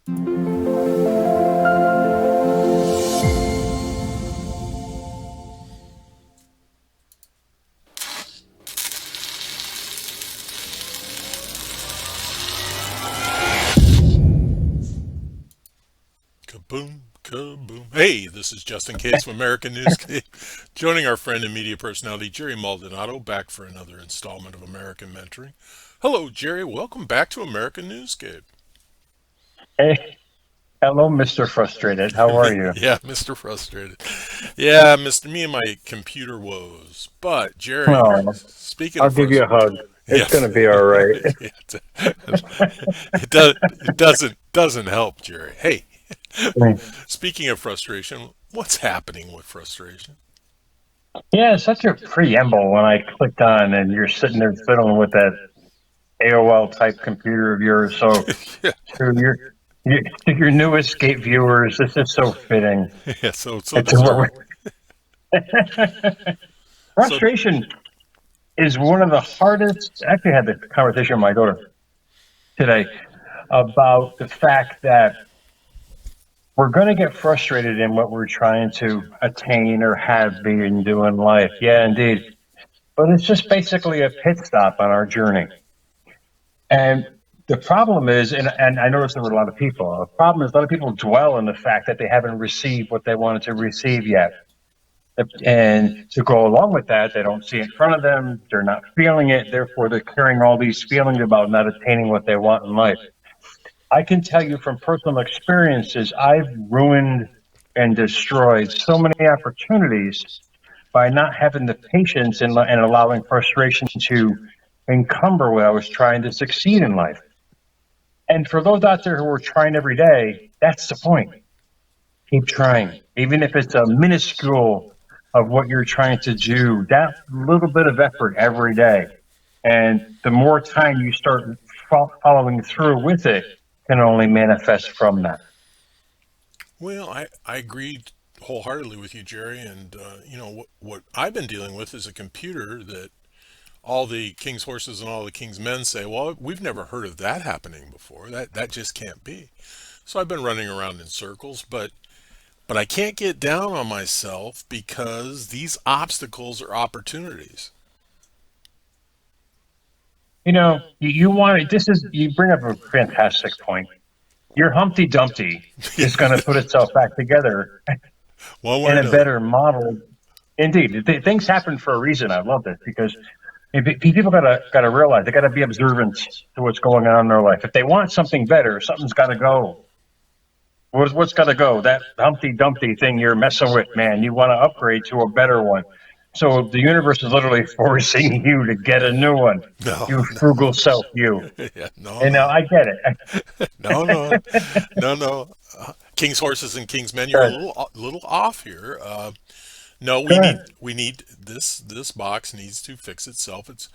Kaboom, kaboom. Hey, this is Justin Case from American Newscape, joining our friend and media personality Jerry Maldonado back for another installment of American Mentoring. Hello, Jerry. Welcome back to American Newscape. Hey, hello, Mr. Frustrated. How are you? Yeah, Mr. Frustrated. Yeah, Mr. Me and my computer woes. But Jerry, Oh, speaking I'll of give you a frustrated, hug. It's yes, gonna be all right. it doesn't help, Jerry. Hey, speaking of frustration, what's happening with frustration? Yeah, it's such a preamble when I clicked on and you're sitting there fiddling with that AOL type computer of yours. So Yeah, to your new Escape viewers, this is so fitting. yeah. So It's what deserved. So frustration is one of the hardest. I actually had this conversation with my daughter today about the fact that we're going to get frustrated in what we're trying to attain or have been doing in life. Yeah, indeed. But it's just basically a pit stop on our journey. And the problem is, and I noticed there were a lot of people, the problem is a lot of people dwell on the fact that they haven't received what they wanted to receive yet. And to go along with that, they don't see it in front of them, they're not feeling it, therefore they're carrying all these feelings about not attaining what they want in life. I can tell you from personal experiences, I've ruined and destroyed so many opportunities by not having the patience and allowing frustration to encumber what I was trying to succeed in life. And for those out there who are trying every day, that's the point. Keep trying, even if it's a minuscule of what you're trying to do, that little bit of effort every day. And the more time you start following through with it, can only manifest from that. well, I agree wholeheartedly with you, Jerry. And what I've been dealing with is a computer that all the king's horses and all the king's men say, well, we've never heard of that happening before. That just can't be. So I've been running around in circles, but I can't get down on myself because these obstacles are opportunities. You want this is you bring up a fantastic point. Your Humpty Dumpty is going to put itself back together One way or in a another. better model. Indeed, things happen for a reason. I love this because people gotta realize they gotta be observant to what's going on in their life. If they want something better, something's got to go. What's got to go? That Humpty Dumpty thing you're messing with, man. You want to upgrade to a better one. So the universe is literally forcing you to get a new one. No, You no. frugal self, you. Yeah, no, And now no. I get it. No, no. No, no. King's horses and king's men, you're a little off here. No, we need Good. we need this box needs to fix itself. It's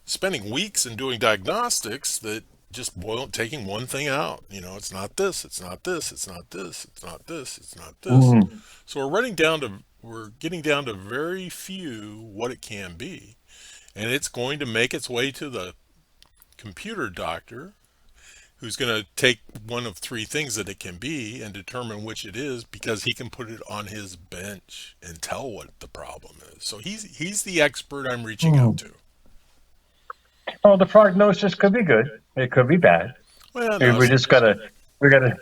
spending weeks and doing diagnostics that just boil taking one thing out. It's not this, it's not this, it's not this, it's not this, it's not this. Mm. So we're getting down to very few what it can be. And it's going to make its way to the computer doctor who's going to take one of three things that it can be and determine which it is because he can put it on his bench and tell what the problem is. So he's the expert I'm reaching out Mm. to. Oh, the prognosis could be good. It could be bad. Well, no, We just gotta, we gotta.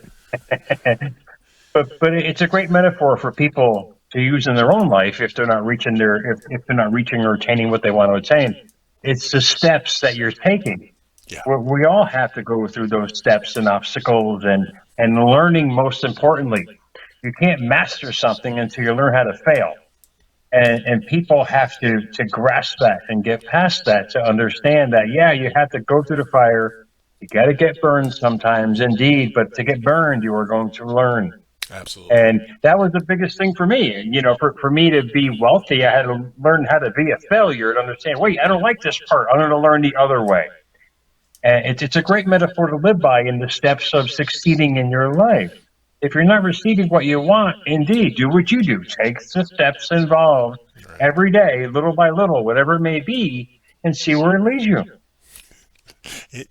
But it's a great metaphor for people to use in their own life if they're not reaching if they're not reaching or attaining what they want to attain. It's the steps that you're taking. yeah, We all have to go through those steps and obstacles and learning. Most importantly, you can't master something until you learn how to fail. And people have to grasp that and get past that to understand that, yeah, you have to go through the fire. You got to get burned sometimes, indeed, but to get burned, you are going to learn. absolutely. And that was the biggest thing for me. For me to be wealthy, I had to learn how to be a failure to understand, wait, I don't like this part. I'm going to learn the other way. And it's a great metaphor to live by in the steps of succeeding in your life. If you're not receiving what you want, indeed, do what you do. Take the steps involved Right. every day, little by little, whatever it may be, and see where it leads you.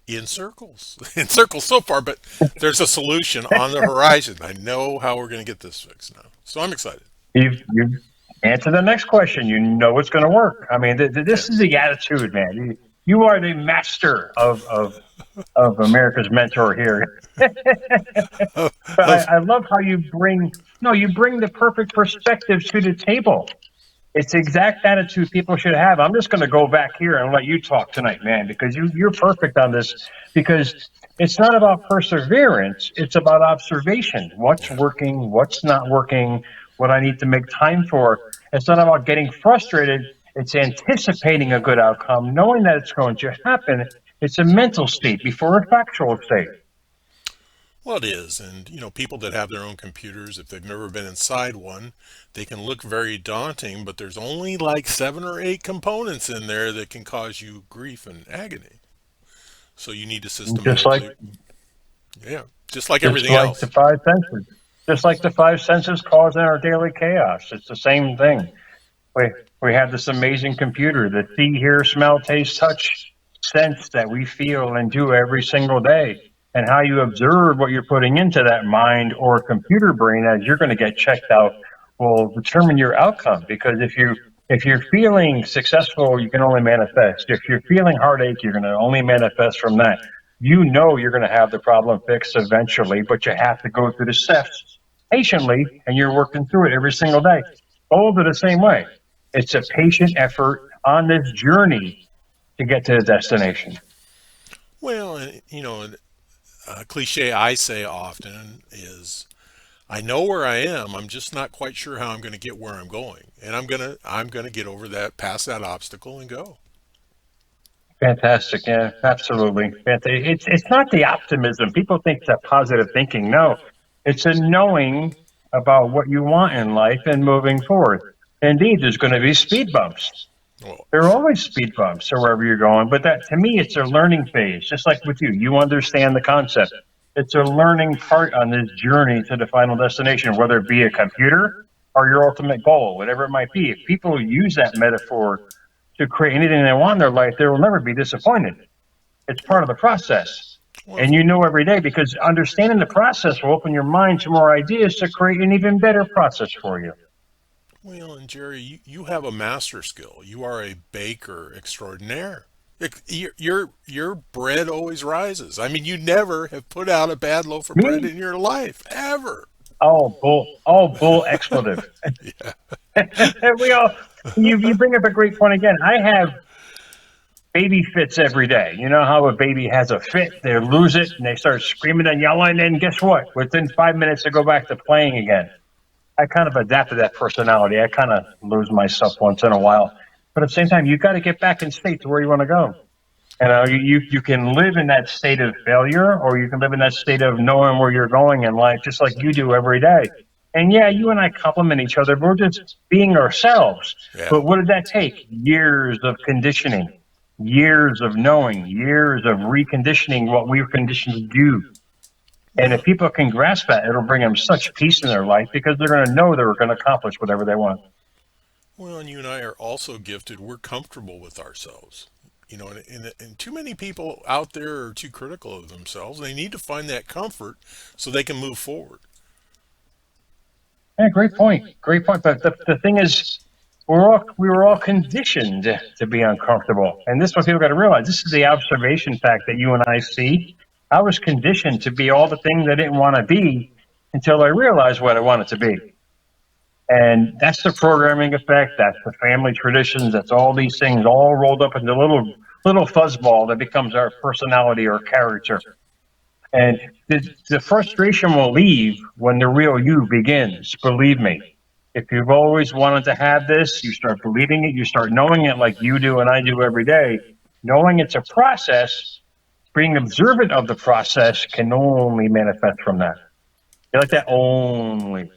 In circles, in circles so far, but there's a solution on the horizon. I know how we're going to get this fixed now. So I'm excited. You answer the next question. You know it's going to work. I mean, Yeah. this is the attitude, man. You are the master of America's mentor here. But Of I love how you bring no, you bring the perfect perspective to the table. It's the exact attitude people should have. I'm just going to go back here and let you talk tonight, man, because you're perfect on this. Because it's not about perseverance; it's about observation. What's yeah. working? What's not working? What I need to make time for. It's not about getting frustrated. It's anticipating a good outcome, knowing that it's going to happen. It's a mental state before a factual state. Well, it is, and people that have their own computers, if they've never been inside one, they can look very daunting, but there's only like 7 or 8 components in there that can cause you grief and agony. So you need to Just like systematically, yeah, just like just everything like the else. five senses. Just like the five senses causing our daily chaos. It's the same thing. We we have this amazing computer that see, hear, smell, taste, touch, sense that we feel and do every single day. And how you observe what you're putting into that mind or computer brain as you're going to get checked out will determine your outcome. Because if you're feeling successful, you can only manifest. If you're feeling heartache, you're going to only manifest from that. You know you're going to have the problem fixed eventually, but you have to go through the steps patiently, and you're working through it every single day. Goals are the same way. It's a patient effort on this journey to get to the destination. Well, a cliche I say often is, I know where I am. I'm just not quite sure how I'm going to get where I'm going, and I'm gonna get over that, past that obstacle, and go. Fantastic. Yeah, absolutely. It's not the optimism. People think that positive thinking. No, it's a knowing about what you want in life and moving forward. Indeed, there's going to be speed bumps. Well, There are always speed bumps or wherever you're going, but that to me, it's a learning phase. Just like with you, you understand the concept. It's a learning part on this journey to the final destination, whether it be a computer or your ultimate goal, whatever it might be. If people use that metaphor to create anything they want in their life, they will never be disappointed. It's part of the process. well, And you know every day because understanding the process will open your mind to more ideas to create an even better process for you. and Jerry, you have a master skill. You are a baker extraordinaire. Your bread always rises. I mean, you never have put out a bad loaf of bread Me? in your life, ever. All bull expletive. Yeah. we all you bring up a great point again. I have baby fits every day. You know how a baby has a fit, they lose it and they start screaming and yelling, and guess what? Within 5 minutes they go back to playing again. I kind of adapted that personality. I kind of lose myself once in a while. But at the same time, you got to get back in state to where you want to go. You can live in that state of failure, or you can live in that state of knowing where you're going in life, just like you do every day. And yeah, you and I complement each other. We're just being ourselves. Yeah. But what did that take? Years of conditioning, years of knowing, years of reconditioning what we were conditioned to do. And if Well, people can grasp that, it'll bring them such peace in their life because they're going to know they're going to accomplish whatever they want. and you and I are also gifted. We're comfortable with ourselves. And too many people out there are too critical of themselves. They need to find that comfort so they can move forward. Yeah, great point. Great point. But the thing is, we were all conditioned to be uncomfortable, and this is what people got to realize. This is the observation fact that you and I see. I was conditioned to be all the things I didn't want to be until I realized what I wanted to be, and that's the programming effect. That's the family traditions. That's all these things all rolled up into a little fuzzball that becomes our personality or character. And the frustration will leave when the real you begins. Believe me. If you've always wanted to have this, you start believing it, you start knowing it like you do and I do every day. Knowing it's a process, being observant of the process can only manifest from that. You like that only.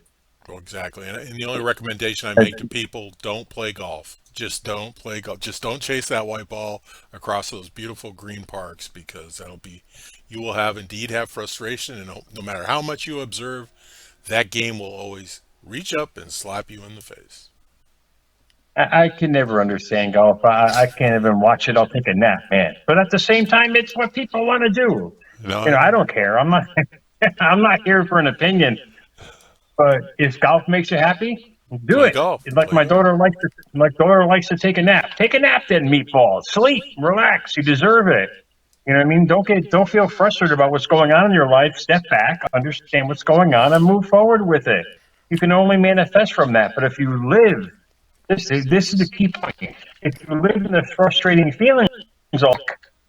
Well, exactly. And the only recommendation I make to people, don't play golf. Just don't play golf. Just don't chase that white ball across those beautiful green parks, because you will indeed have frustration. And no matter how much you observe, that game will always reach up and slap you in the face. I can never understand golf. I can't even watch it. I'll take a nap, man. But at the same time, it's what people want to do. No, I I know. don't care. I'm not. I'm not here for an opinion. But if golf makes you happy, do Play it. golf. It's like Play my golf. daughter likes to. My daughter likes to take a nap. Take a nap, then meatball. Sleep, relax. You deserve it. You know what I mean? Don't feel frustrated about what's going on in your life. Step back, understand what's going on, and move forward with it. You can only manifest from that. But if you live, this is the key point. If you live in the frustrating feelings of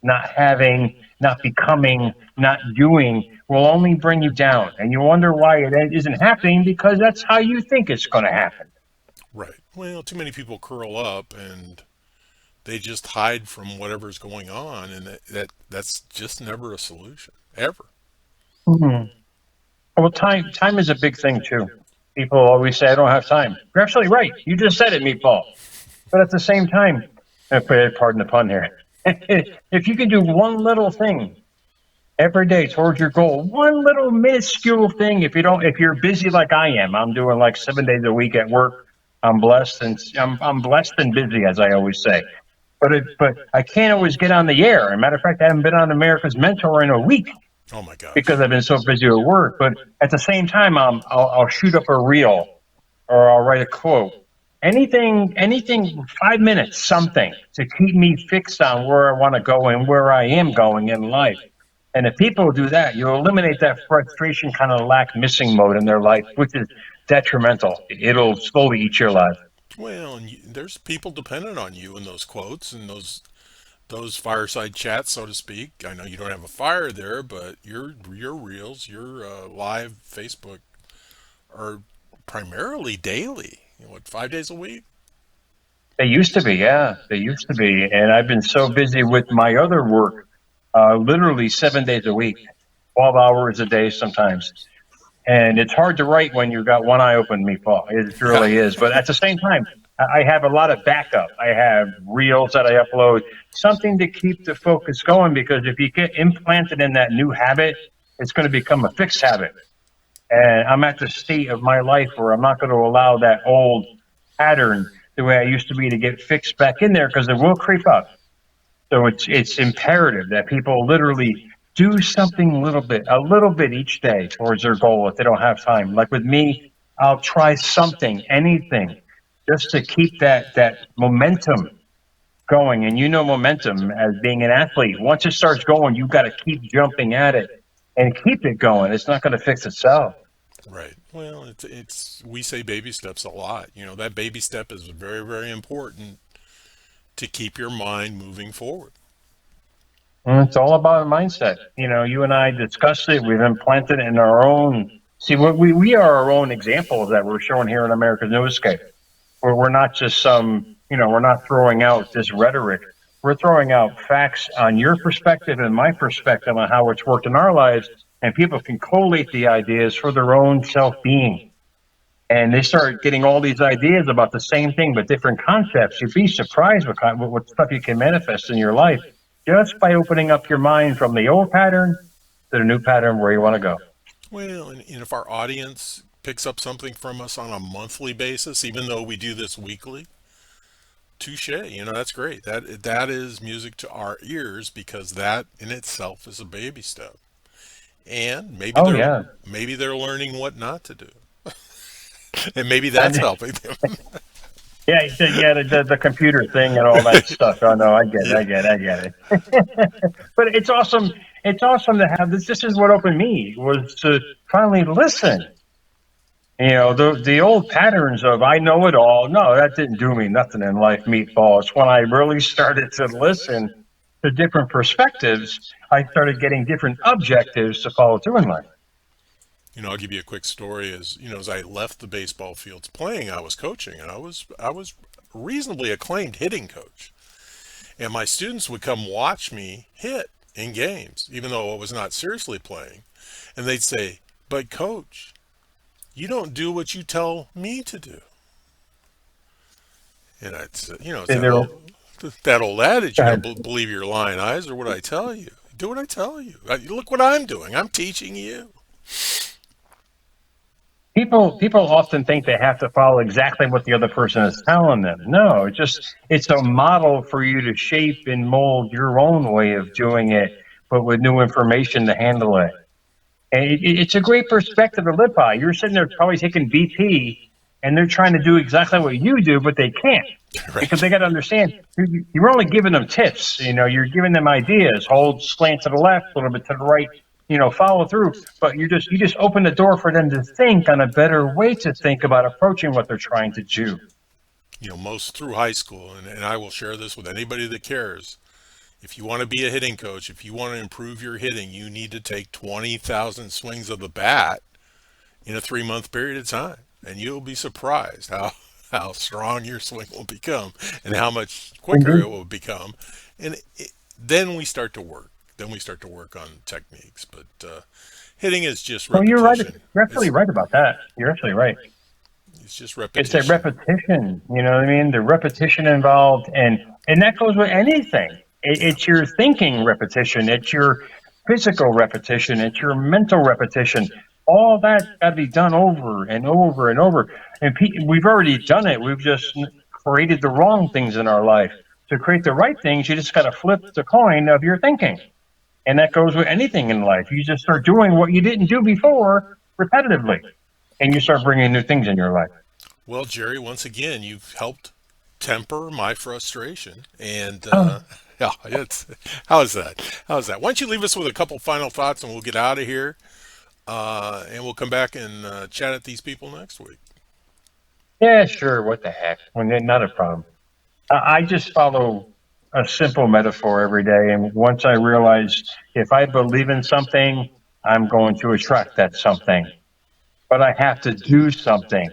not having, not becoming, not doing, will only bring you down, and you wonder why it isn't happening because that's how you think it's going to happen. Right. Well, too many people curl up and they just hide from whatever's going on, and that's just never a solution ever. Mhm. Well, time is a big thing too. People always say, "I don't have time." You're absolutely right. You just said it, meatball. But at the same time, pardon the pun here, if you can do one little thing every day towards your goal, one little minuscule thing, if you're busy like I am, I'm doing like 7 days a week at work. I'm blessed and I'm blessed and busy, as I always say. But I can't always get on the air. As a matter of fact, I haven't been on America's Mentor in a week Oh my gosh. because I've been so busy at work. But at the same time, I'll shoot up a reel or I'll write a quote. Anything, 5 minutes, something to keep me fixed on where I want to go and where I am going in life. And if people do that, you eliminate that frustration, kind of lack missing mode in their life, which is detrimental. It'll slowly eat your life. Well, and there's people dependent on you in those quotes and those fireside chats, so to speak. I know you don't have a fire there, but your reels, your live Facebook are primarily daily. What, 5 days a week? They used to be, yeah, they used to be. And I've been so busy with my other work, literally 7 days a week, 12 hours a day sometimes. And it's hard to write when you've got one eye open, meatball. It Yeah. really is. But at the same time, I have a lot of backup. I have reels that I upload, something to keep the focus going. Because if you get implanted in that new habit, it's going to become a fixed habit. And I'm at the state of my life where I'm not going to allow that old pattern the way I used to be to get fixed back in there because it will creep up. So it's imperative that people literally do something a little bit each day towards their goal if they don't have time. Like with me, I'll try something, anything, just to keep that momentum going. And momentum as being an athlete. Once it starts going, you've got to keep jumping at it and keep it going. It's not going to fix itself. Right. Well, it's we say baby steps a lot. That baby step is very, very important to keep your mind moving forward. And it's all about a mindset. You and I discussed it. We've implanted it in our own. See, we are our own examples that we're showing here in America's Newscape. Where we're not just we're not throwing out this rhetoric. We're throwing out facts on your perspective and my perspective on how it's worked in our lives, and people can collate the ideas for their own self-being. And they start getting all these ideas about the same thing but different concepts. You'd be surprised what stuff you can manifest in your life just by opening up your mind from the old pattern to the new pattern where you want to go. Well, and if our audience picks up something from us on a monthly basis, even though we do this weekly, touche. That's great. That is music to our ears because that in itself is a baby step. And Oh yeah, maybe they're learning what not to do, and maybe that's and helping them. yeah, yeah, the computer thing and all that stuff. Oh no, I get it, Yeah. I get it. But it's awesome. It's awesome to have this. This is what opened me was to finally listen. The old patterns of I know it all. No, that didn't do me nothing in life, meatball. It's when I really started to listen to different perspectives, I started getting different objectives to follow through in life. I'll give you a quick story. As I left the baseball fields playing, I was coaching, and I was reasonably acclaimed hitting coach. And my students would come watch me hit in games, even though I was not seriously playing. And they'd say, "But coach, you don't do what you tell me to do." And I'd say, it's They're, go that old adage, ahead. believe your lying eyes or what I tell you. Do what I tell you. Look what I'm doing. I'm teaching you. People often think they have to follow exactly what the other person is telling them. No, it's a model for you to shape and mold your own way of doing it, but with new information to handle it. And it's a great perspective to live by. You're sitting there probably taking BP, and they're trying to do exactly what you do, but they can't because Right. they got to understand you're only giving them tips. You're giving them ideas. Hold slant to the left, a little bit to the right. Follow through. But you just open the door for them to think on a better way to think about approaching what they're trying to do. Most through high school, and I will share this with anybody that cares. If you want to be a hitting coach, if you want to improve your hitting, you need to take 20,000 swings of the bat in a 3 month period of time. And you'll be surprised how strong your swing will become and how much quicker Indeed. it will become. And then we start to work. Then we start to work on techniques. But hitting is just Well, you're right. repetition. You're absolutely It's, right about that. You're absolutely right. it's just It's a repetition. repetition. You know what I mean? The repetition involved, and that goes with anything. Yeah. It's your thinking repetition. It's your physical repetition. It's your mental repetition. All that got to be done over and over and over. And we've already done it. We've just created the wrong things in our life. To create the right things, you just got to flip the coin of your thinking. And that goes with anything in life. You just start doing what you didn't do before repetitively, and you start bringing new things in your life. Well, Jerry, once again, you've helped temper my frustration. And Oh, yeah, it's how's that? How's that? Why don't you leave us with a couple final thoughts, and we'll get out of here, and we'll come back and chat at these people next week. yeah, sure. What the heck? Not a problem. I just follow a simple metaphor every day. And once I realize if I believe in something, I'm going to attract that something. But I have to do something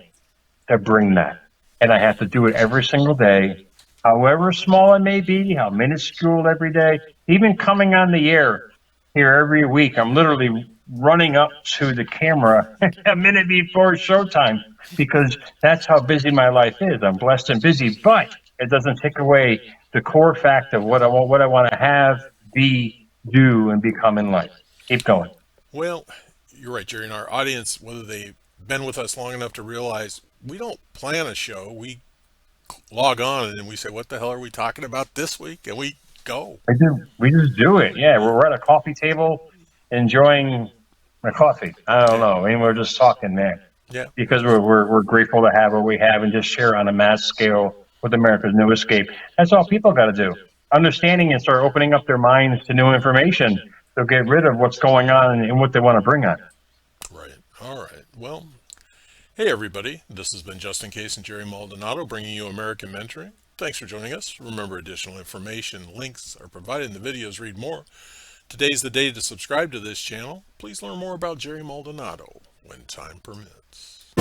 to bring that. And I have to do it every single day, however small it may be, how minuscule every day, even coming on the air here every week. I'm literally running up to the camera a minute before showtime because that's how busy my life is. I'm blessed and busy, but it doesn't take away the core fact of what I want to have, be, do, and become in life. Keep going. Well, you're right, Jerry. And our audience, whether they've been with us long enough to realize we don't plan a show, we log on and we say, "What the hell are we talking about this week?" And we go. We just do it. Yeah, we're at a coffee table enjoying a coffee. I don't Yeah, know. I mean, we're just talking, man, yeah. We because just we're grateful to have what we have and just share on a mass scale with America's new escape. That's all people got to do. Understanding and start opening up their minds to new information. They'll get rid of what's going on and what they want to bring on. right. All right. Well, hey, everybody. This has been Justin Case and Jerry Maldonado bringing you American Mentoring. Thanks for joining us. Remember, additional information, links are provided in the videos. Read more. Today's the day to subscribe to this channel. Please learn more about Jerry Maldonado when time permits.